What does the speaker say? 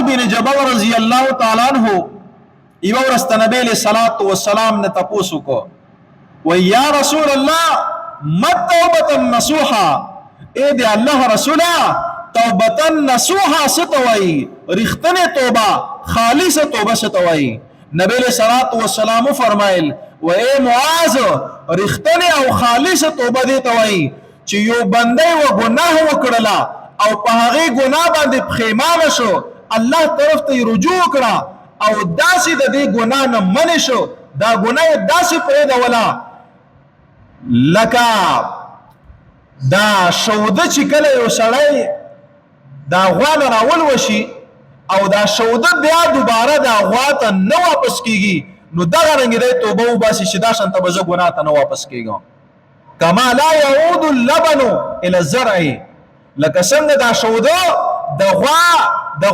بن جبل رضی اللہ تعالی عنہ یو ورځ نبی علیہ الصلوۃ والسلام نے تپوسو کو و یا رسول اللہ مت توبۃ النصوحا اے دے اللہ رسولا توبۃ النصوحا ستوئی رختن توبہ خالص توبہ ستوئی نبی علیہ الصلوۃ والسلام فرمائل و اے معاذ رختن او خالص توبہ دی توئی چې یو بندے و گناہ وکړلا او په هغه ګناه باندې پښیمانه شو الله طرف ته رجوع کړه او داسې د دې ګناه نه منې شو دا ګناه داسې پرېږده ولا لکه دا شوده چې کله یو سړی دا غوا نه راول وشي او دا شوده بیا دوباره دا غوا ته نه واپس کیږي نو دغه رنګ دی توبه وباسي چې دا شانته به زه ګناه ته نه واپس کیږم کما لا يعود اللبن الى الزرع لکه څنګه دا شوده د غوا